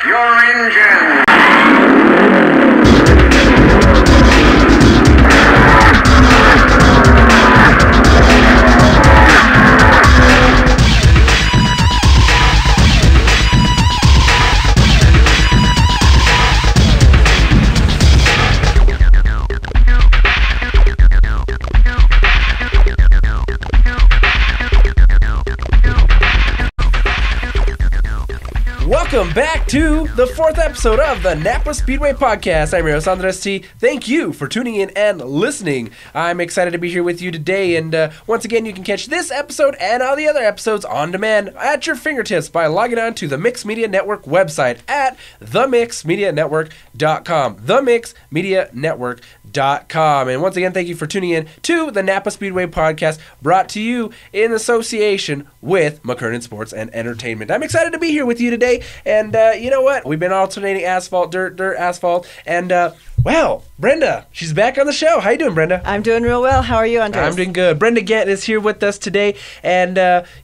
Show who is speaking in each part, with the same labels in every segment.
Speaker 1: your engine.
Speaker 2: Welcome back to the fourth episode of the NAPA Speedway podcast. I'm Rios Andres T. Thank you for tuning in and listening. I'm excited to be here with you today, and once again, you can catch this episode and all the other episodes on demand at your fingertips by logging on to the Mix Media Network website at themixmedianetwork.com. themixmedianetwork.com. And once again, thank you for tuning in to the NAPA Speedway podcast, brought to you in association with McKernan Sports and Entertainment. I'm excited to be here with you today, and you know what? We've been alternating asphalt, dirt, asphalt, and well, Brenda, she's back on the show. How you doing, Brenda?
Speaker 3: I'm doing real well. How are you, Andres?
Speaker 2: I'm doing good. Brenda Gantt is here with us today, and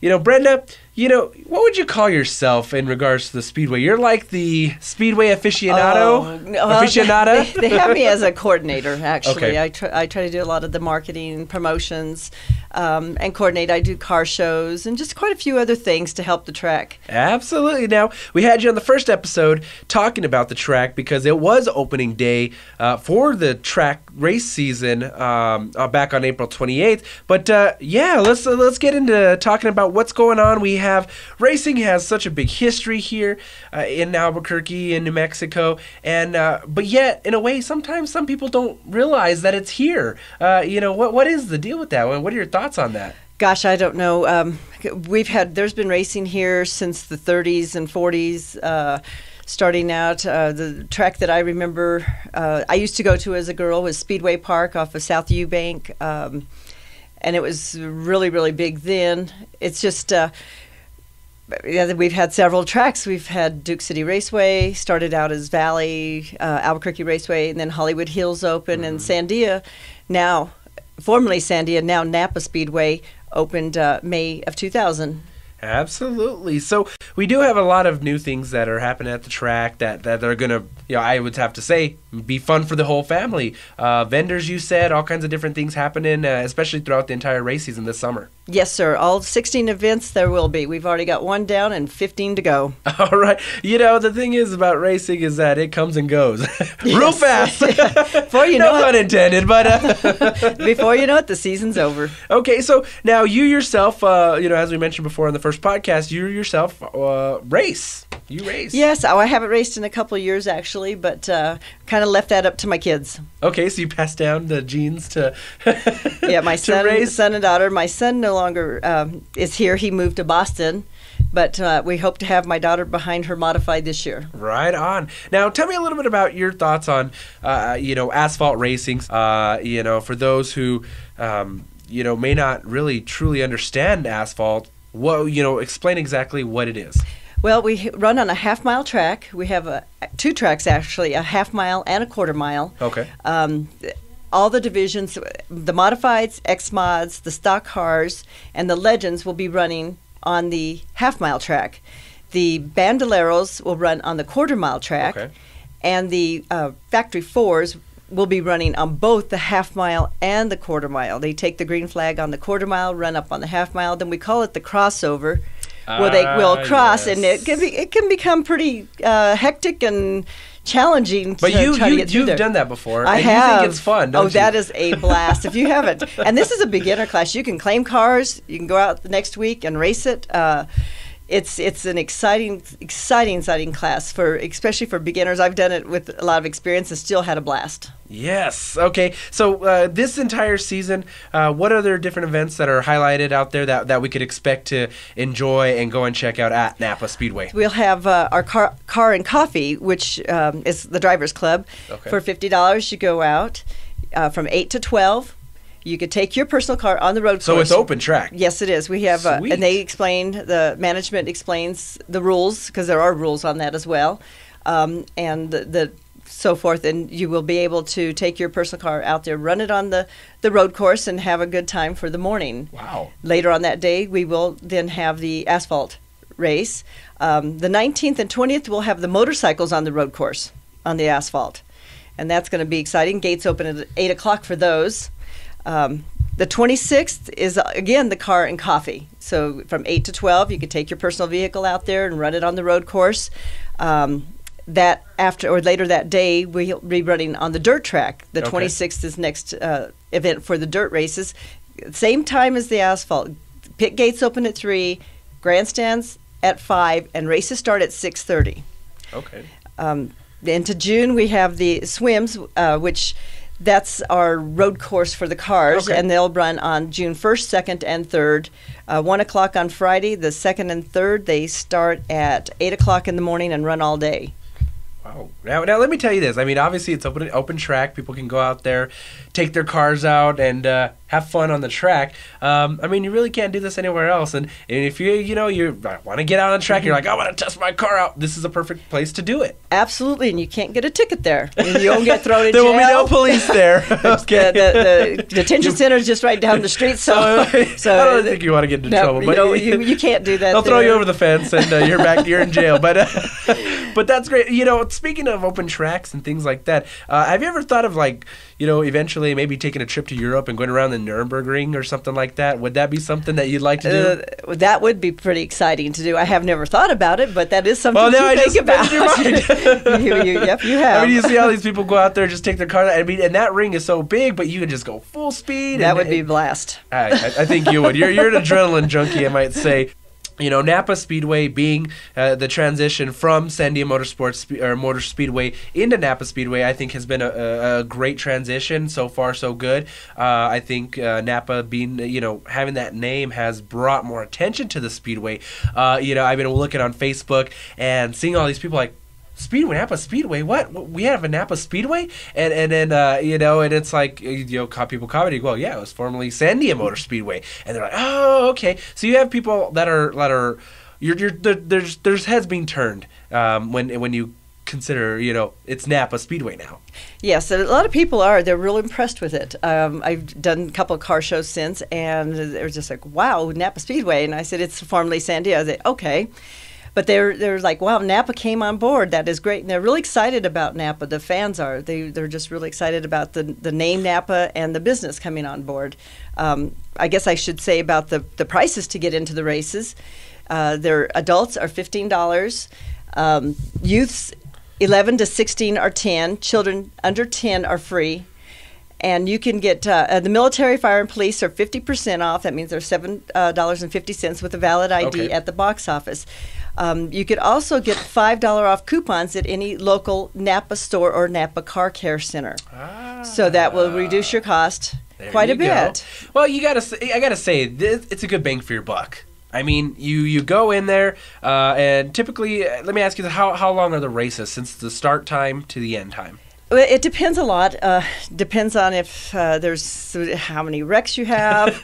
Speaker 2: Brenda, what would you call yourself in regards to the Speedway? You're like the Speedway aficionado? Aficionada?
Speaker 3: They have me as a coordinator, actually.
Speaker 2: Okay.
Speaker 3: I try to do a lot of the marketing, promotions, and coordinate. I do car shows and just quite a few other things to help the track.
Speaker 2: Absolutely. Now, we had you on the first episode talking about the track because it was opening day for the track race season back on April 28th. But let's get into talking about what's going on. Racing has such a big history here in Albuquerque and New Mexico, and but yet in a way sometimes some people don't realize that it's here. What is the deal with that? What are your thoughts on that?
Speaker 3: Gosh, I don't know. There's been racing here since the 30s and 40s. Starting out, the track that I remember I used to go to as a girl was Speedway Park off of South Eubank, and it was really, really big then. It's just we've had several tracks. We've had Duke City Raceway, started out as Valley, Albuquerque Raceway, and then Hollywood Hills Open, and Sandia, now formerly Sandia, now NAPA Speedway, opened May of 2000.
Speaker 2: Absolutely. So we do have a lot of new things that are happening at the track that are going to, I would have to say, be fun for the whole family. Vendors, you said, all kinds of different things happening, especially throughout the entire race season this summer.
Speaker 3: Yes, sir. All 16 events there will be. We've already got one down and 15 to go.
Speaker 2: All right. The thing is about racing is that it comes and goes real fast.
Speaker 3: Before you know
Speaker 2: no pun intended, but
Speaker 3: before you know it, the season's over.
Speaker 2: Okay, so now you yourself, as we mentioned before on the first podcast, you yourself race. You race.
Speaker 3: Yes, I haven't raced in a couple of years actually, but kind of left that up to my kids.
Speaker 2: Okay, so you passed down the genes to
Speaker 3: yeah, my
Speaker 2: to race.
Speaker 3: son and daughter. My son no longer is here. He moved to Boston, but we hope to have my daughter behind her modified this year.
Speaker 2: Right on. Now, tell me a little bit about your thoughts on, asphalt racing. For those who, may not really truly understand asphalt. Explain exactly what it is.
Speaker 3: Well, we run on a half-mile track. We have two tracks, actually, a half-mile and a quarter-mile.
Speaker 2: Okay.
Speaker 3: All the divisions, the modifieds, X-mods, the stock cars, and the legends will be running on the half-mile track. The bandoleros will run on the quarter-mile track,
Speaker 2: okay,
Speaker 3: and the factory fours will be running on both the half-mile and the quarter-mile. They take the green flag on the quarter-mile, run up on the half-mile. Then we call it the crossover, where they will cross,
Speaker 2: yes.
Speaker 3: and it can become pretty hectic and challenging to
Speaker 2: try to get through
Speaker 3: there.
Speaker 2: You've done that before.
Speaker 3: I
Speaker 2: and
Speaker 3: have.
Speaker 2: You think it's fun, don't you?
Speaker 3: That is a blast. If you haven't, and this is a beginner class. You can claim cars. You can go out the next week and race it. It's an exciting class especially for beginners. I've done it with a lot of experience and still had a blast.
Speaker 2: Yes. Okay. So this entire season, what other different events that are highlighted out there that we could expect to enjoy and go and check out at NAPA Speedway?
Speaker 3: We'll have our car and coffee, which is the Drivers Club.
Speaker 2: Okay.
Speaker 3: For $50, you go out from 8 to 12. You could take your personal car on the road course.
Speaker 2: So it's open track.
Speaker 3: Yes, it is. We have, and the management explains the rules, because there are rules on that as well, and the so forth. And you will be able to take your personal car out there, run it on the road course, and have a good time for the morning.
Speaker 2: Wow.
Speaker 3: Later on that day, we will then have the asphalt race. The 19th and 20th, we'll have the motorcycles on the road course, on the asphalt. And that's going to be exciting. Gates open at 8 o'clock for those. The 26th is, again, the car and coffee. So from 8 to 12, you could take your personal vehicle out there and run it on the road course. That after or later that day, we'll be running on the dirt track. The 26th is next event for the dirt races. Same time as the asphalt. Pit gates open at 3, grandstands at 5, and races start at 6:30.
Speaker 2: Okay.
Speaker 3: Into June, we have the swims, which that's our road course for the cars, and they'll run on June 1st, 2nd, and 3rd. 1 o'clock on Friday. The 2nd and 3rd, they start at 8 o'clock in the morning and run all day.
Speaker 2: Wow. Now let me tell you this. I mean, obviously it's open track. People can go out there, take their cars out, and have fun on the track. I mean, you really can't do this anywhere else. And if you want to get out on the track, you're like, I want to test my car out. This is a perfect place to do it.
Speaker 3: Absolutely, and you can't get a ticket there. And you won't get thrown in jail.
Speaker 2: There will be no police there. Okay.
Speaker 3: The detention center is just right down the street. So
Speaker 2: I don't think you want to get into trouble. But
Speaker 3: you can't do that.
Speaker 2: They'll throw you over the fence, and you're in jail. But but that's great. Speaking of open tracks and things like that, have you ever thought of eventually maybe taking a trip to Europe and going around the Nürburgring or something like that? Would that be something that you'd like to
Speaker 3: do? That would be pretty exciting to do. I have never thought about it, but that is something to think about. Yep, you have.
Speaker 2: I mean, you see all these people go out there, just take their car. I mean, and that ring is so big, but you can just go full speed.
Speaker 3: That would be a blast.
Speaker 2: I think you would. You're an adrenaline junkie, I might say. NAPA Speedway being the transition from Sandia Motor Speedway into NAPA Speedway, I think has been a great transition. So far, so good. I think NAPA being, having that name has brought more attention to the Speedway. I've been looking on Facebook and seeing all these people like, Speedway, NAPA Speedway, what? We have a NAPA Speedway? And then, and it's like, people commenting, well, yeah, it was formerly Sandia Motor Speedway. And they're like, oh, okay. So you have people that are there's heads being turned when you consider, it's NAPA Speedway now.
Speaker 3: Yes, a lot of people are. They're real impressed with it. I've done a couple of car shows since, and they're just like, wow, NAPA Speedway. And I said, it's formerly Sandia. I said, okay. But they're like, wow, NAPA came on board. That is great. And they're really excited about NAPA. The fans are. They're just really excited about the name NAPA and the business coming on board. I guess I should say about the prices to get into the races. Their adults are $15. Youths 11 to 16 are 10. Children under 10 are free. And you can get the military, fire, and police are 50% off. That means they're $7.50 with a valid ID at the box office. You could also get $5 off coupons at any local NAPA store or NAPA Car Care Center. So that will reduce your cost quite a bit.
Speaker 2: Well, I gotta say, it's a good bang for your buck. I mean, you go in there, and typically, let me ask you, how long are the races since the start time to the end time?
Speaker 3: Well, it depends a lot. Depends on if there's how many wrecks you have,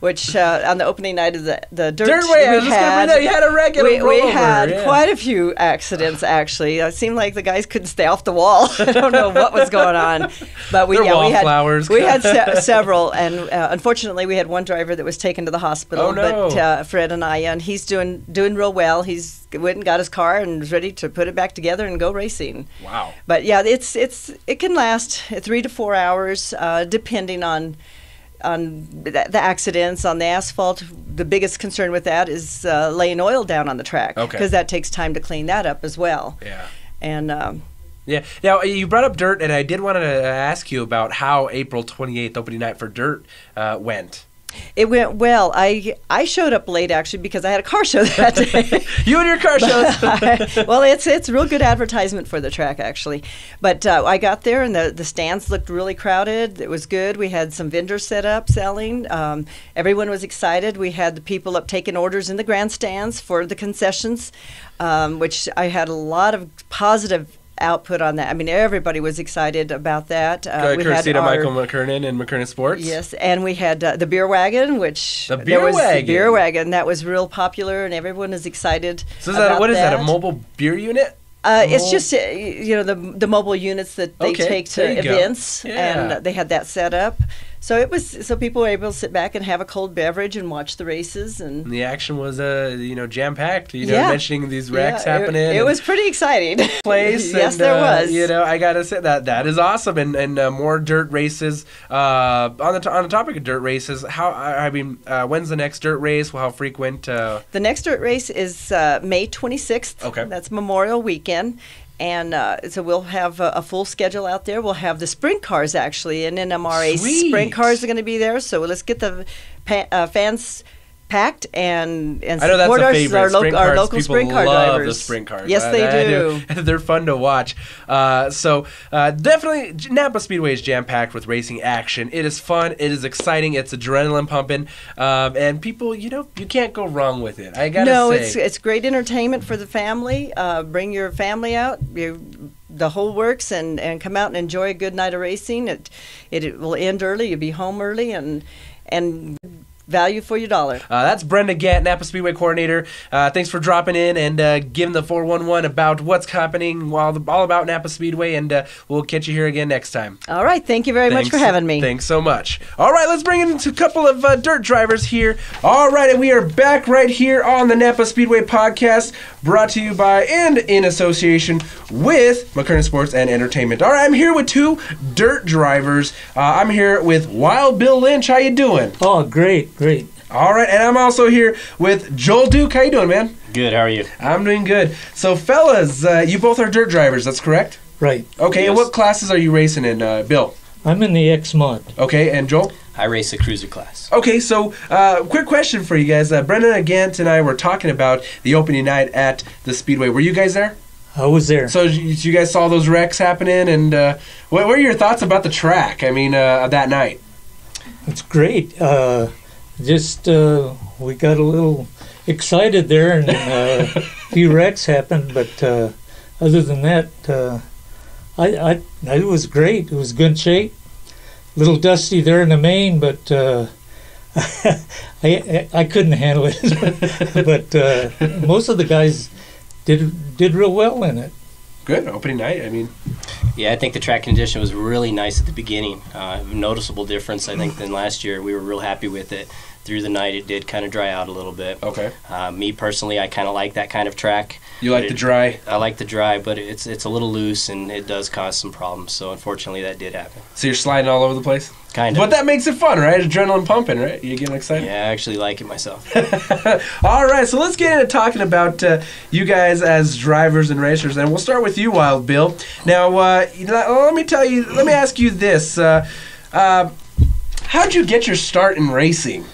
Speaker 3: which on the opening night of the dirt
Speaker 2: way, you had a wreck.
Speaker 3: We had quite a few accidents, actually. It seemed like the guys couldn't stay off the wall. I don't know what was going on, but we had several, and unfortunately, we had one driver that was taken to the hospital.
Speaker 2: Oh, no.
Speaker 3: But Fred and he's doing real well. He's went and got his car and was ready to put it back together and go racing.
Speaker 2: Wow.
Speaker 3: But yeah, it can last 3 to 4 hours, depending on the accidents on the asphalt. The biggest concern with that is laying oil down on the track, because that takes time to clean that up as well.
Speaker 2: Yeah.
Speaker 3: And
Speaker 2: yeah. Now, you brought up dirt, and I did want to ask you about how April 28th, opening night for dirt, went.
Speaker 3: It went well. I showed up late, actually, because I had a car show that day.
Speaker 2: You and your car shows.
Speaker 3: Well, it's real good advertisement for the track, actually. But I got there, and the stands looked really crowded. It was good. We had some vendors set up selling. Everyone was excited. We had the people up taking orders in the grandstands for the concessions, which I had a lot of positive output on that. I mean, everybody was excited about that.
Speaker 2: Courtesy to Michael McKernan and McKernan Sports.
Speaker 3: Yes, and we had the beer wagon,
Speaker 2: the beer wagon
Speaker 3: that was real popular, and everyone is excited.
Speaker 2: So what is that? A mobile beer unit?
Speaker 3: It's just the mobile units that they take to events, and they had that set up. So people were able to sit back and have a cold beverage and watch the races, and
Speaker 2: the action was jam packed.
Speaker 3: Yeah.
Speaker 2: Mentioning these wrecks happening.
Speaker 3: It was pretty exciting.
Speaker 2: Place.
Speaker 3: Yes,
Speaker 2: and,
Speaker 3: there was.
Speaker 2: I gotta say that is awesome, and more dirt races. On the topic of dirt races, when's the next dirt race? How frequent?
Speaker 3: The next dirt race is May 26th.
Speaker 2: Okay.
Speaker 3: That's Memorial Weekend. And so we'll have a full schedule out there. We'll have the sprint cars, actually, and NMRA
Speaker 2: Sweet.
Speaker 3: sprint cars are going to be there. So let's get the fans packed and
Speaker 2: I know that's
Speaker 3: support
Speaker 2: a favorite.
Speaker 3: our local
Speaker 2: People
Speaker 3: sprint car
Speaker 2: love
Speaker 3: drivers.
Speaker 2: the sprint cars.
Speaker 3: Yes, they do.
Speaker 2: They're fun to watch. Definitely, Napa Speedway is jam-packed with racing action. It is fun. It is exciting. It's adrenaline pumping. And people, you can't go wrong with it. I gotta say.
Speaker 3: It's great entertainment for the family. Bring your family out. The whole works, and come out and enjoy a good night of racing. It will end early. You'll be home early, and value for your dollar.
Speaker 2: That's Brenda Gant, Napa Speedway coordinator. Thanks for dropping in and giving the 411 about what's happening, all about Napa Speedway, and we'll catch you here again next time.
Speaker 3: All right. Thank you very much for having me.
Speaker 2: Thanks so much. All right, let's bring in a couple of dirt drivers here. All right, and we are back right here on the Napa Speedway podcast, brought to you by and in association with McKernan Sports and Entertainment. All right, I'm here with two dirt drivers. I'm here with Wild Bill Lynch. How you doing?
Speaker 1: Oh, great.
Speaker 2: All right, and I'm also here with Joel Duke. How you doing, man?
Speaker 4: Good, how are you?
Speaker 2: I'm doing good. So, fellas, you both are dirt drivers, that's correct?
Speaker 1: Right.
Speaker 2: Okay,
Speaker 4: Yes.
Speaker 2: And what classes are you racing in, Bill?
Speaker 1: I'm in the X-Mod.
Speaker 2: Okay, and Joel?
Speaker 4: I race the cruiser class.
Speaker 2: Okay, so quick question for you guys. Brenda Gant and I were talking about the opening night at the Speedway. Were you guys there?
Speaker 1: I was there.
Speaker 2: So you guys saw those wrecks happening, and what were your thoughts about the track, that night?
Speaker 1: It's great. We got a little excited there, and a few wrecks happened, but other than that, it was great. It was good shape. A little dusty there in the main, but I couldn't handle it. But most of the guys did real well in it.
Speaker 2: Good opening night.
Speaker 4: Yeah, I think the track condition was really nice at the beginning. Noticeable difference, I think, than last year. We were real happy with it. Through the night, it did kind of dry out a little bit.
Speaker 2: Okay.
Speaker 4: Me personally, I kind of like that kind of track.
Speaker 2: You like the dry?
Speaker 4: I like the dry, but it's a little loose and it does cause some problems. So unfortunately, that did happen.
Speaker 2: So you're sliding all over the place?
Speaker 4: Kind of.
Speaker 2: But that makes it fun, right? Adrenaline pumping, right? You getting excited?
Speaker 4: Yeah, I actually like it myself.
Speaker 2: All right, so let's get into talking about you guys as drivers and racers, and we'll start with you, Wild Bill. Now, let me ask you this: how'd you get your start in racing?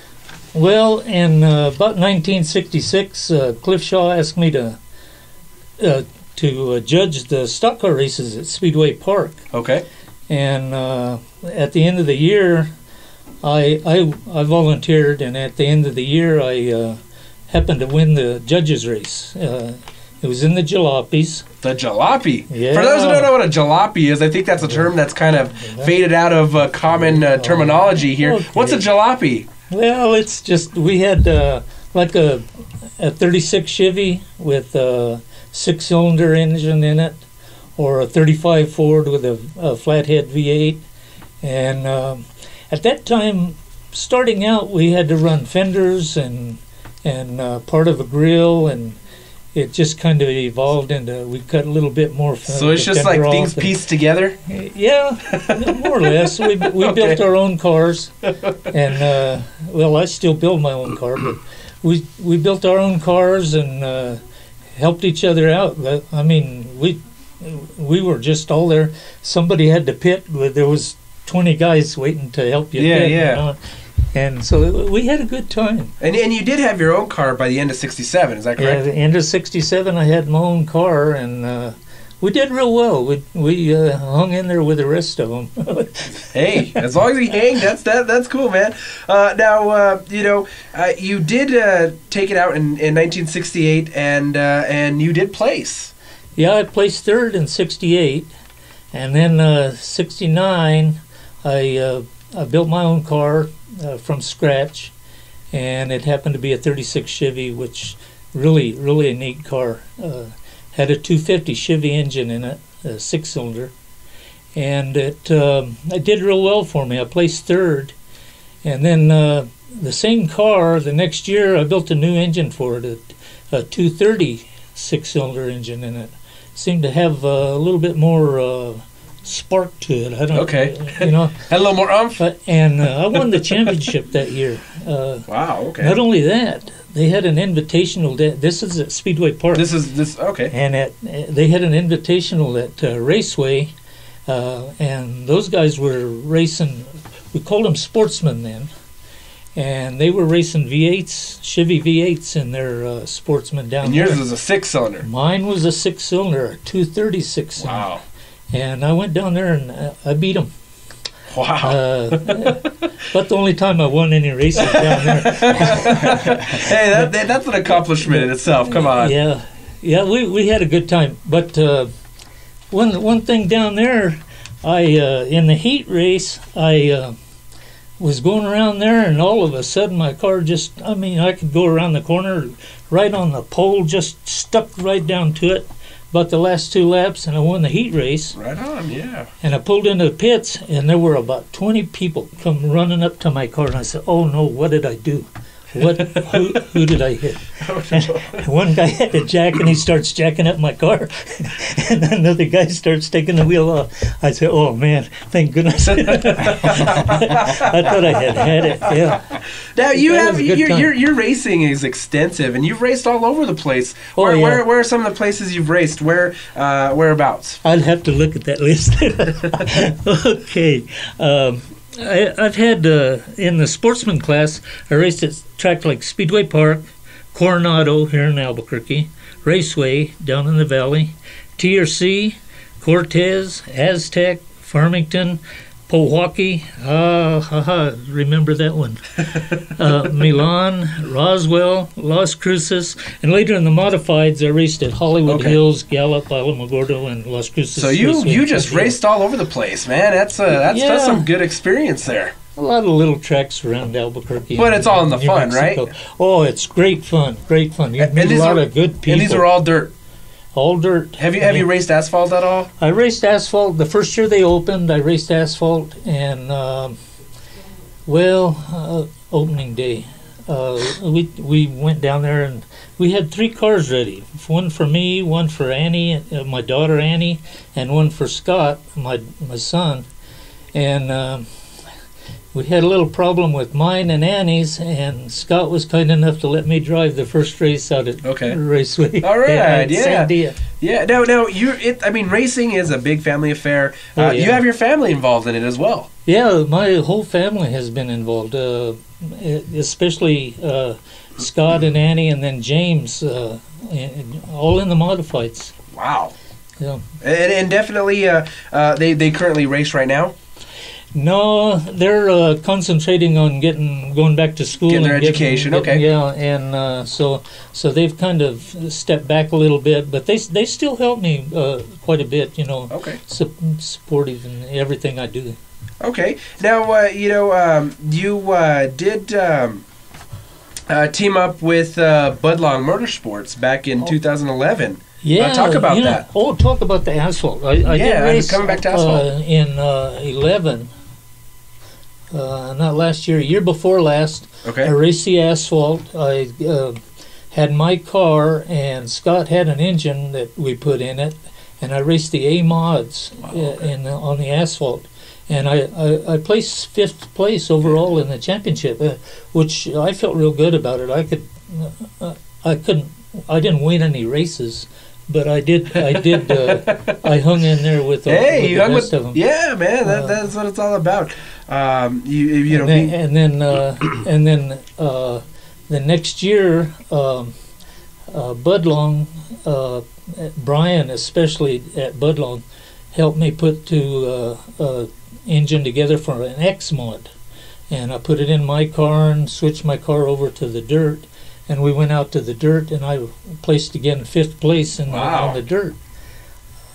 Speaker 1: Well, in about 1966, Cliff Shaw asked me to judge the stock car races at Speedway Park.
Speaker 2: Okay.
Speaker 1: And at the end of the year, I volunteered, and at the end of the year, I happened to win the judges race. It was in the jalopies.
Speaker 2: The jalopy.
Speaker 1: Yeah.
Speaker 2: For those who don't know what a jalopy is, I think that's a term that's kind of faded out of common terminology here.
Speaker 1: Okay.
Speaker 2: What's a jalopy?
Speaker 1: Well, it's just we had like a 36 Chevy with a 6-cylinder engine in it, or a 35 Ford with a flathead V8. And at that time, starting out, we had to run fenders and part of a grill, and it just kind of evolved into we cut a little bit more.
Speaker 2: So it's just like things pieced together?
Speaker 1: Yeah, more or less. We built our own cars, and well, I still build my own car, but we built our own cars and helped each other out. I mean, we were just all there. Somebody had to pit. There was 20 guys waiting to help you.
Speaker 2: Yeah,
Speaker 1: pit,
Speaker 2: yeah.
Speaker 1: You know? And so we had a good time.
Speaker 2: And you did have your own car by the end of '67, is that correct?
Speaker 1: Yeah, the end of '67, I had my own car, and we did real well. We hung in there with the rest of them.
Speaker 2: Hey, as long as you hang, that's cool, man. Now, you did take it out in 1968, and you did place.
Speaker 1: Yeah, I placed third in '68, and then '69, I built my own car from scratch, and it happened to be a 36 Chevy, which really a neat car. Had a 250 Chevy engine in it, a 6-cylinder, and it did real well for me. I placed third, And then the same car, the next year, I built a new engine for it, a 230 six-cylinder engine in it. Seemed to have a little bit more spark to it. I don't.
Speaker 2: Okay.
Speaker 1: You know.
Speaker 2: Had a little more umph.
Speaker 1: And I won the championship that year.
Speaker 2: Wow. Okay.
Speaker 1: Not only that, they had an invitational. This is at Speedway Park.
Speaker 2: This. Okay.
Speaker 1: And they had an invitational at Raceway, and those guys were racing. We called them sportsmen then, and they were racing V8s, Chevy V8s in their sportsmen down there.
Speaker 2: And yours was a 6-cylinder.
Speaker 1: Mine was a 6-cylinder, a 236.
Speaker 2: Wow.
Speaker 1: And I went down there and I beat them.
Speaker 2: Wow.
Speaker 1: But the only time I won any races down there.
Speaker 2: Hey, that's an accomplishment in itself. Come on.
Speaker 1: Yeah, we had a good time. But one thing down there, in the heat race, I was going around there, and all of a sudden my car just, I could go around the corner, right on the pole, just stuck right down to it. About the last 2 laps, and I won the heat race.
Speaker 2: Right on, yeah.
Speaker 1: And I pulled into the pits, and there were about 20 people come running up to my car, and I said, "Oh no, what did I do? Who did I hit?" And one guy had a jack, and he starts jacking up my car, and another guy starts taking the wheel off. I said, "Oh man, thank goodness!" I thought I had it. Yeah.
Speaker 2: Now
Speaker 1: was a good time.
Speaker 2: your racing is extensive, and you've raced all over the place.
Speaker 1: Oh,
Speaker 2: Where
Speaker 1: yeah.
Speaker 2: are some of the places you've raced? Whereabouts?
Speaker 1: I'd have to look at that list. Okay. I've had, in the sportsman class, I raced at track like Speedway Park, Coronado here in Albuquerque, Raceway down in the valley, TRC, Cortez, Aztec, Farmington, Milwaukee, remember that one. Milan, Roswell, Las Cruces, and later in the modifieds, I raced at Hollywood
Speaker 2: Okay.
Speaker 1: Hills, Gallup, Alamogordo, and Las Cruces.
Speaker 2: So you
Speaker 1: Raceway.
Speaker 2: just raced all over the place, man. That's
Speaker 1: Yeah.
Speaker 2: some good experience there.
Speaker 1: A lot of little tracks around Albuquerque.
Speaker 2: But it's all in the
Speaker 1: New
Speaker 2: fun,
Speaker 1: Mexico.
Speaker 2: right?
Speaker 1: Oh, it's great fun, great fun. You meet a lot of good people.
Speaker 2: And these are all dirt.
Speaker 1: all dirt.
Speaker 2: Have you raced asphalt at all?
Speaker 1: I raced asphalt the first year they opened. I raced asphalt, and opening day, we went down there and we had 3 cars ready. One for me, one for Annie, my daughter Annie, and one for Scott, my son. And we had a little problem with mine and Annie's, and Scott was kind enough to let me drive the first race out at Raceway.
Speaker 2: All right, yeah.
Speaker 1: Sandia.
Speaker 2: Yeah, no, racing is a big family affair.
Speaker 1: Oh, yeah.
Speaker 2: You have your family involved in it as well.
Speaker 1: Yeah, my whole family has been involved, especially Scott and Annie, and then James, all in the modifieds.
Speaker 2: Wow.
Speaker 1: Yeah.
Speaker 2: And definitely, they currently race right now.
Speaker 1: No, they're concentrating on going back to school,
Speaker 2: Getting their education. Okay.
Speaker 1: Yeah, and so they've kind of stepped back a little bit, but they still help me quite a bit.
Speaker 2: Okay.
Speaker 1: Supportive in everything I do.
Speaker 2: Okay. Now, you did team up with Budlong Motorsports back in 2011.
Speaker 1: Yeah,
Speaker 2: talk about that.
Speaker 1: Oh, talk about the asphalt. I did race
Speaker 2: coming back to asphalt.
Speaker 1: in 11. Not last year, year before last.
Speaker 2: Okay.
Speaker 1: I raced the asphalt. I had my car, and Scott had an engine that we put in it, and I raced the A mods on the asphalt. And I placed 5th place overall in the championship, which I felt real good about it. I didn't win any races, but I did. I hung in there with the rest of them.
Speaker 2: Yeah, man, that's what it's all about.
Speaker 1: And then the next year, Budlong, Brian especially at Budlong, helped me put engine together for an X mod, and I put it in my car and switched my car over to the dirt, and we went out to the dirt, and I placed again 5th place on the dirt.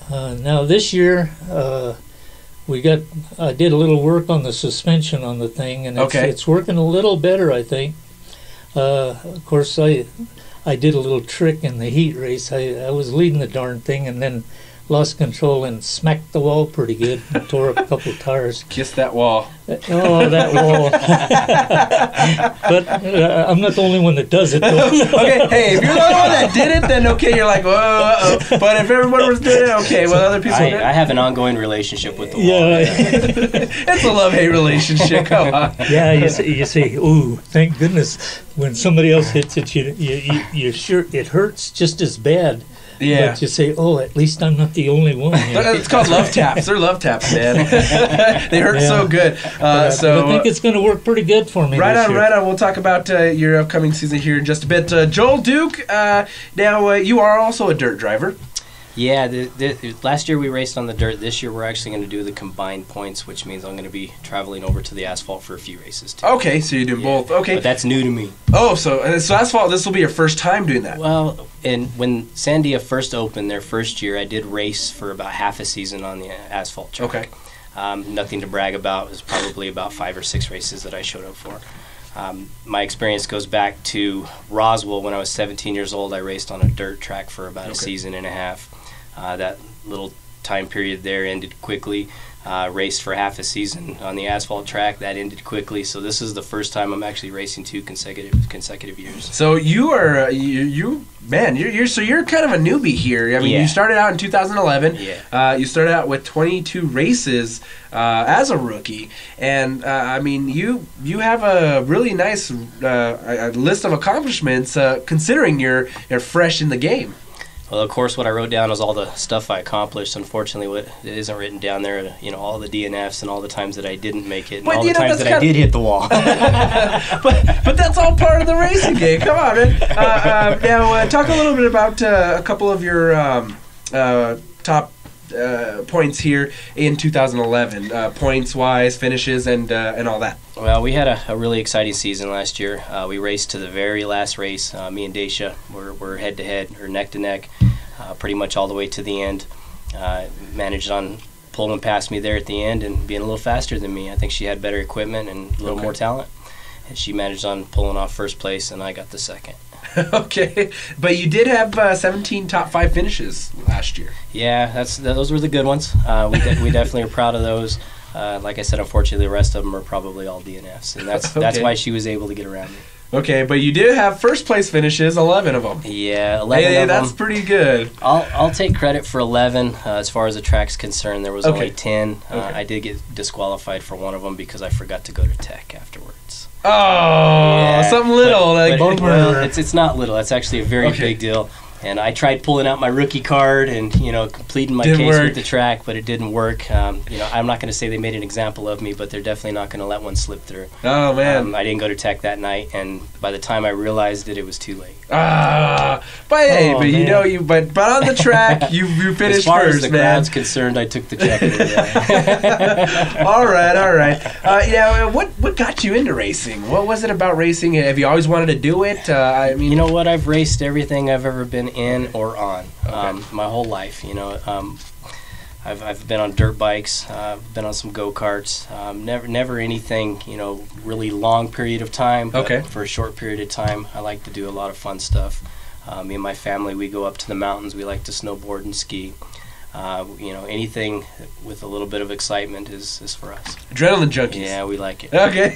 Speaker 1: Now this year, I did a little work on the suspension on the thing, and it's working a little better, I think. Of course, I did a little trick in the heat race. I was leading the darn thing, and then lost control and smacked the wall pretty good. And tore up a couple of tires.
Speaker 2: Kiss that wall.
Speaker 1: Oh, that wall. But I'm not the only one that does it, though.
Speaker 2: Okay, hey, if you're the only one that did it, then okay, you're like, whoa, uh-oh. But if everyone was doing it, okay, well, other people did it.
Speaker 4: I have an ongoing relationship with the wall.
Speaker 1: Yeah.
Speaker 2: It's a love-hate relationship. Come on.
Speaker 1: Yeah, you say, ooh, thank goodness. When somebody else hits it, you're sure it hurts just as bad.
Speaker 2: Yeah.
Speaker 1: But you say, oh, at least I'm not the only one.
Speaker 2: It's called love taps. They're love taps, man. They hurt so good.
Speaker 1: I think it's going to work pretty good for me.
Speaker 2: Right
Speaker 1: this
Speaker 2: on,
Speaker 1: year.
Speaker 2: right on. We'll talk about your upcoming season here in just a bit. Joel Duke, now you are also a dirt driver.
Speaker 4: Yeah, last year we raced on the dirt. This year we're actually going to do the combined points, which means I'm going to be traveling over to the asphalt for a few races too.
Speaker 2: Okay, so you're doing both. Okay.
Speaker 4: But that's new to me.
Speaker 2: Oh, so asphalt, this will be your first time doing that.
Speaker 4: Well, and when Sandia first opened their first year, I did race for about half a season on the asphalt track.
Speaker 2: Okay.
Speaker 4: Nothing to brag about. It was probably about 5 or 6 races that I showed up for. My experience goes back to Roswell. When I was 17 years old, I raced on a dirt track for about a season and a half. That little time period there ended quickly. Raced for half a season on the asphalt track. That ended quickly. So this is the first time I'm actually racing 2 consecutive years.
Speaker 2: So you are you're kind of a newbie here. I mean, you started out in 2011.
Speaker 4: Yeah.
Speaker 2: You started out with 22 races as a rookie, and I mean, you have a really nice a list of accomplishments considering you're fresh in the game.
Speaker 4: Well, of course, what I wrote down is all the stuff I accomplished. Unfortunately, what it isn't written down there, all the DNFs and all the times that I didn't make it, and all the times that I did hit the wall.
Speaker 2: but that's all part of the racing game. Come on, man. Now, talk a little bit about a couple of your top points here in 2011, points-wise, finishes, and all that.
Speaker 4: Well, we had a really exciting season last year. We raced to the very last race. Me and Dacia were head-to-head, or neck-to-neck, pretty much all the way to the end. Managed on pulling past me there at the end and being a little faster than me. I think she had better equipment and a little more talent. And she managed on pulling off first place, and I got the second.
Speaker 2: Okay, but you did have 17 top 5 finishes last year.
Speaker 4: Yeah, those were the good ones. We definitely are proud of those. Like I said, unfortunately, the rest of them are probably all DNFs, and that's why she was able to get around me.
Speaker 2: Okay, but you did have first place finishes, 11 of them.
Speaker 4: Yeah, 11 of them.
Speaker 2: That's pretty good.
Speaker 4: I'll take credit for 11 as far as the track's concerned. There was only 10. I did get disqualified for one of them because I forgot to go to tech afterwards.
Speaker 2: Oh, yeah, something little.
Speaker 4: It's not little. It's actually a very big deal. And I tried pulling out my rookie card and, completing my case with the track, but it didn't work. I'm not going to say they made an example of me, but they're definitely not going to let one slip through.
Speaker 2: Oh, man.
Speaker 4: I didn't go to tech that night, and by the time I realized it was too late.
Speaker 2: But hey, but on the track, you finished first,
Speaker 4: as far as the crowd's concerned, I took the check.
Speaker 2: All right. What got you into racing? What was it about racing? Have you always wanted to do it?
Speaker 4: You know what? I've raced everything I've ever been in or on my whole life. I've been on dirt bikes, been on some go-karts, never anything really long period of time, but for a short period of time I like to do a lot of fun stuff. Me and my family, we go up to the mountains, we like to snowboard and ski. Anything with a little bit of excitement is for us.
Speaker 2: Adrenaline junkies.
Speaker 4: Yeah, we like it.
Speaker 2: Okay.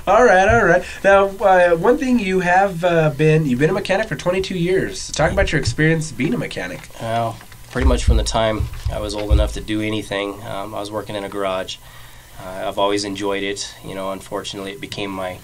Speaker 2: All right. Now, one thing you've been a mechanic for 22 years. Talk about your experience being a mechanic.
Speaker 4: Well, pretty much from the time I was old enough to do anything, I was working in a garage. I've always enjoyed it. Unfortunately, it became my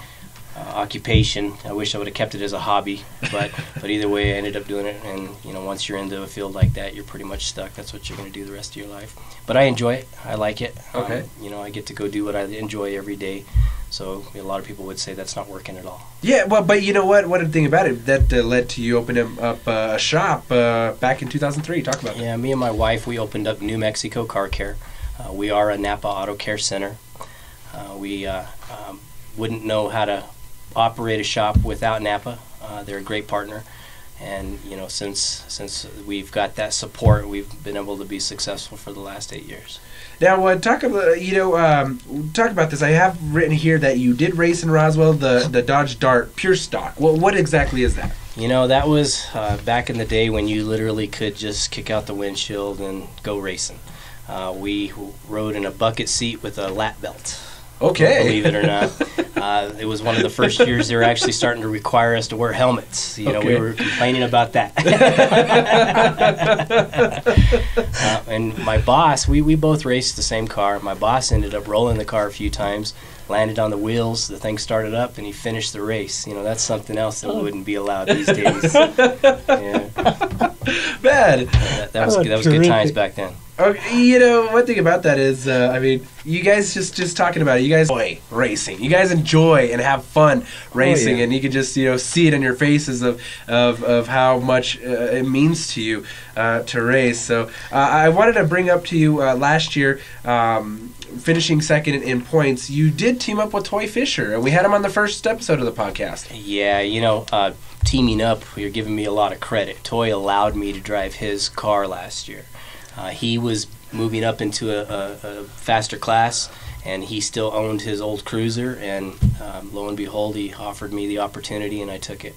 Speaker 4: occupation. I wish I would have kept it as a hobby, but either way, I ended up doing it. And once you're into a field like that, you're pretty much stuck. That's what you're going to do the rest of your life. But I enjoy it. I like it.
Speaker 2: Okay.
Speaker 4: I get to go do what I enjoy every day. So a lot of people would say that's not working at all.
Speaker 2: Yeah, well, but you know what? One thing about it that led to you opening up a shop back in 2003. Talk about that.
Speaker 4: Yeah, me and my wife, we opened up New Mexico Car Care. We are a NAPA Auto Care Center. We wouldn't know how to operate a shop without NAPA. They're a great partner, and since we've got that support, we've been able to be successful for the last 8 years.
Speaker 2: Now, talk about this. I have written here that you did race in Roswell, the Dodge Dart Pure Stock. Well, what exactly is that?
Speaker 4: You know, that was back in the day when you literally could just kick out the windshield and go racing. We rode in a bucket seat with a lap belt.
Speaker 2: Okay.
Speaker 4: Believe it or not. It was one of the first years they were actually starting to require us to wear helmets. You know, we were complaining about that. And my boss, we both raced the same car. My boss ended up rolling the car a few times, landed on the wheels, the thing started up, and he finished the race. You know, that's something else that wouldn't be allowed these days. Yeah.
Speaker 2: Man.
Speaker 4: That was good times back then.
Speaker 2: Okay, you know, one thing about that is, I mean, you guys just talking about it, you guys enjoy racing. You guys enjoy and have fun racing, and you can just, you know, see it in your faces of how much it means to you to race. So I wanted to bring up to you last year, finishing second in points, you did team up with Toy Fisher, and we had him on the first episode of the podcast.
Speaker 4: Yeah, you know, teaming up, you're giving me a lot of credit. Toy allowed me to drive his car last year. He was moving up into a faster class, and he still owned his old cruiser, and lo and behold, he offered me the opportunity, and I took it.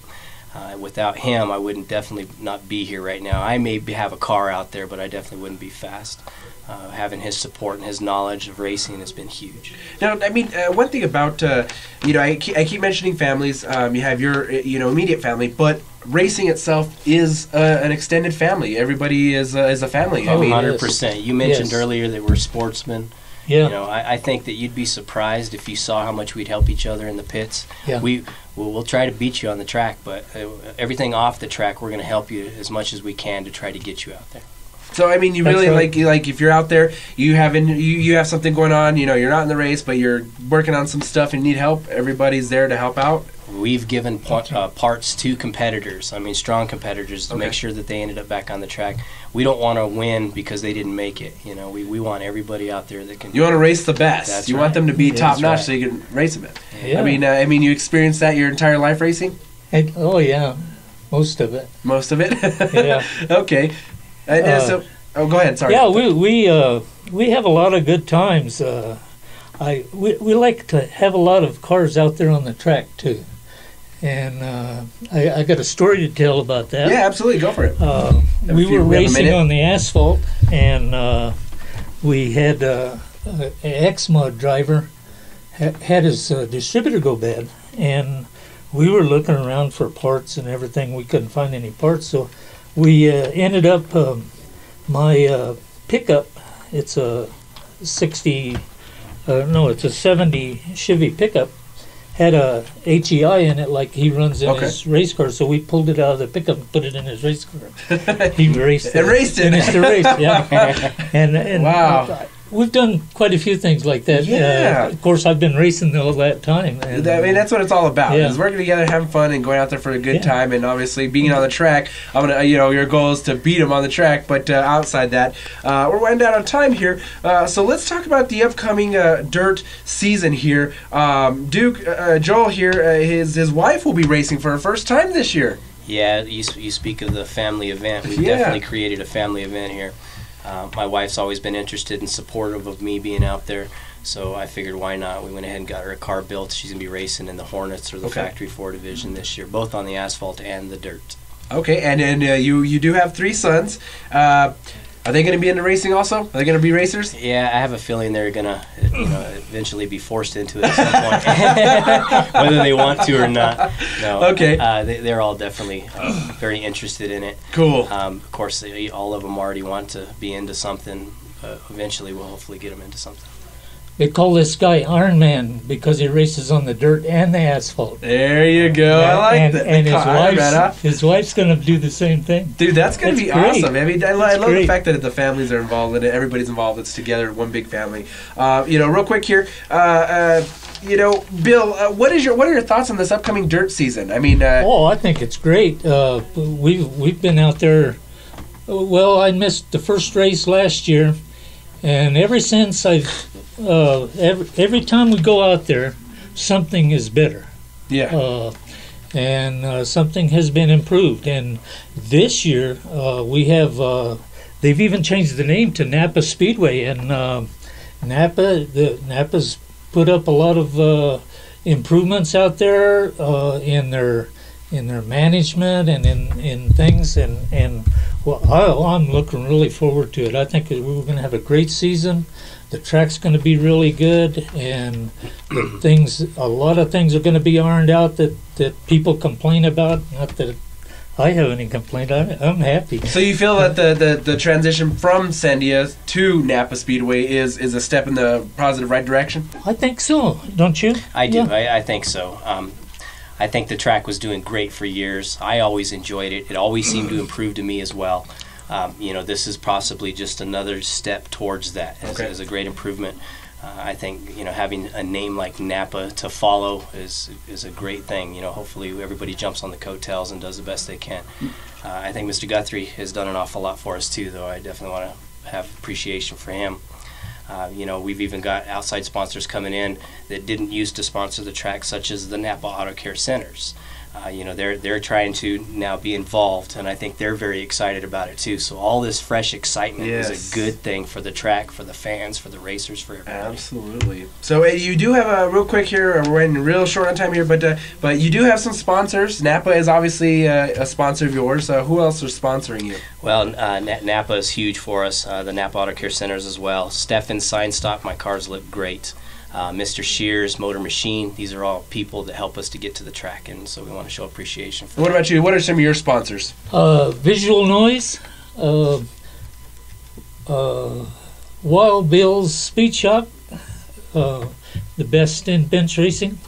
Speaker 4: Without him, I wouldn't definitely not be here right now. I may have a car out there, but I definitely wouldn't be fast. Having his support and his knowledge of racing has been huge.
Speaker 2: Now, I mean, one thing about, you know, I keep mentioning families. You have your, you know, immediate family, but racing itself is an extended family. Everybody is a family.
Speaker 4: Oh,
Speaker 2: I mean,
Speaker 4: 100%. You mentioned earlier that we're sportsmen.
Speaker 1: Yeah.
Speaker 4: You know, I think that you'd be surprised if you saw how much we'd help each other in the pits.
Speaker 1: Yeah.
Speaker 4: We'll try to beat you on the track, but everything off the track, we're going to help you as much as we can to try to get you out there.
Speaker 2: So I mean, you really like if you're out there, you have something going on. You know, you're not in the race, but you're working on some stuff and need help. Everybody's there to help out.
Speaker 4: We've given parts to competitors. I mean, strong competitors to make sure that they ended up back on the track. We don't want to win because they didn't make it. You know, we want everybody out there that can.
Speaker 2: You want to race the best.
Speaker 4: That's
Speaker 2: you
Speaker 4: right.
Speaker 2: want them to be top notch,
Speaker 4: right.
Speaker 2: so you can race them.
Speaker 1: Yeah.
Speaker 2: I mean, you experienced that your entire life racing.
Speaker 1: Oh yeah, most of it.
Speaker 2: Most of it.
Speaker 1: Yeah.
Speaker 2: Okay. So, go ahead. Sorry.
Speaker 1: Yeah, we have a lot of good times. We like to have a lot of cars out there on the track too, and I got a story to tell about that.
Speaker 2: Yeah, absolutely. Go for it.
Speaker 1: We were racing on the asphalt, and we had an X-Mod driver had his distributor go bad, and we were looking around for parts and everything. We couldn't find any parts, so we ended up my pickup. It's a 70 Chevy pickup. Had a HEI in it like he runs in his race car, so we pulled it out of the pickup and put it in his race car. He raced it. Finished the race, yeah. And
Speaker 2: wow.
Speaker 1: We've done quite a few things like that.
Speaker 2: Yeah.
Speaker 1: Of course, I've been racing all that time. And,
Speaker 2: I mean, that's what it's all about.
Speaker 1: Yeah.
Speaker 2: Is working together, having fun, and going out there for a good time. And obviously, being on the track, I'm gonna, you know, your goal is to beat him on the track. But outside that, we're winding down on time here. So let's talk about the upcoming dirt season here. Duke, Joel here, his wife will be racing for her first time this year.
Speaker 4: Yeah, you speak of the family event. We've definitely created a family event here. My wife's always been interested and supportive of me being out there, so I figured why not. We went ahead and got her a car built. She's going to be racing in the Hornets or the Factory 4 division this year, both on the asphalt and the dirt. Okay,
Speaker 2: and you do have 3 sons. Are they going to be into racing also? Are they going to be racers?
Speaker 4: Yeah, I have a feeling they're going to eventually be forced into it at some point, whether they want to or not. No,
Speaker 2: okay.
Speaker 4: They're all definitely very interested in it.
Speaker 2: Cool.
Speaker 4: Of course, all of them already want to be into something. Eventually, we'll hopefully get them into something.
Speaker 1: They call this guy Iron Man because he races on the dirt and the asphalt.
Speaker 2: There you go. I like that.
Speaker 1: And his wife's going to do the same thing.
Speaker 2: Dude, that's going to be
Speaker 1: great.
Speaker 2: awesome. I mean, I love the fact that the families are involved in it. Everybody's involved. It's together, one big family. Real quick here. Bill, what are your thoughts on this upcoming dirt season? I mean,
Speaker 1: I think it's great. We've been out there. Well, I missed the first race last year, and ever since every time we go out there, something is better.
Speaker 2: Yeah.
Speaker 1: And something has been improved. And this year we have. They've even changed the name to NAPA Speedway, and NAPA's put up a lot of improvements out there in their their management and in things, and well, I'm looking really forward to it. I think we're going to have a great season. The track's going to be really good, and a lot of things are going to be ironed out that people complain about. Not that I have any complaint. I'm happy.
Speaker 2: So you feel that the transition from Sandia to Napa Speedway is a step in the positive right direction?
Speaker 1: I think so. Don't you?
Speaker 4: I do.
Speaker 1: Yeah.
Speaker 4: I think so. I think the track was doing great for years. I always enjoyed it. It always seemed to improve to me as well. This is possibly just another step towards that as a great improvement. I think having a name like Napa to follow is a great thing. Hopefully everybody jumps on the coattails and does the best they can. I think Mr. Guthrie has done an awful lot for us too, though. I definitely want to have appreciation for him. We've even got outside sponsors coming in that didn't used to sponsor the track, such as the Napa Auto Care Centers. They're trying to now be involved, and I think they're very excited about it too. So all this fresh excitement is a good thing for the track, for the fans, for the racers, for everybody.
Speaker 2: Absolutely. So you do have a real quick here. We're running real short on time here, but you do have some sponsors. Napa is obviously a sponsor of yours. Who else is sponsoring you?
Speaker 4: Well, Napa is huge for us. The Napa Auto Care Centers as well. Steffen's Sign Stock. My cars look great. Mr. Shears, Motor Machine, these are all people that help us to get to the track, and so we want to show appreciation for
Speaker 2: What about you? What are some of your sponsors?
Speaker 1: Visual Noise, Wild Bill's Speed Shop, the best in bench racing,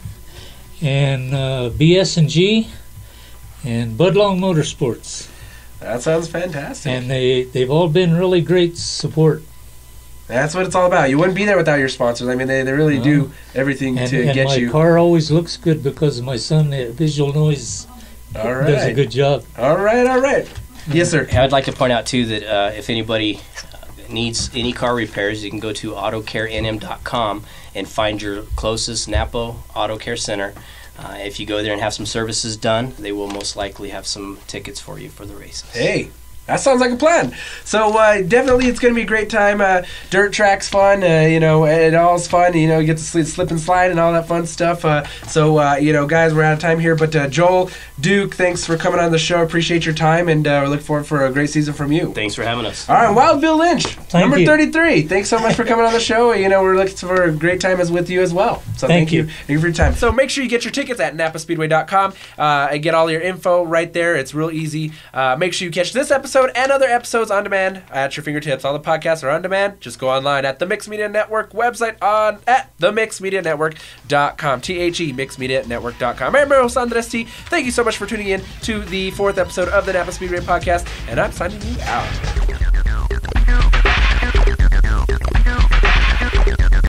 Speaker 1: and BS&G, and Budlong Motorsports.
Speaker 2: That sounds fantastic.
Speaker 1: And they've all been really great support.
Speaker 2: That's what it's all about. You wouldn't be there without your sponsors. I mean, they really do everything to get you.
Speaker 1: And my car always looks good because of my son. Visual Noise does a good job.
Speaker 2: All right. Yes, sir.
Speaker 4: I'd like to point out, too, that if anybody needs any car repairs, you can go to autocarenm.com and find your closest Napa Auto Care Center. If you go there and have some services done, they will most likely have some tickets for you for the races.
Speaker 2: Hey. That sounds like a plan. So definitely it's going to be a great time. Dirt track's fun. It all's fun. You get to slip and slide and all that fun stuff. Guys, we're out of time here. But Joel, Duke, thanks for coming on the show. Appreciate your time, and we look forward for a great season from you.
Speaker 4: Thanks for having us.
Speaker 2: All right, Wild Bill Lynch, number
Speaker 1: you.
Speaker 2: 33. Thanks so much for coming on the show. We're looking for a great time as with you as well. So thank you. Thank you for your time. So make sure you get your tickets at napaspeedway.com and get all your info right there. It's real easy. Make sure you catch this episode and other episodes on demand at your fingertips. All the podcasts are on demand. Just go online at the Mixed Media Network website at themixedmedianetwork.com. THE mixedmedianetwork.com. I'm your host, Andres T. Thank you so much for tuning in to the 4th episode of the NAPA Speedway Podcast, and I'm signing you out.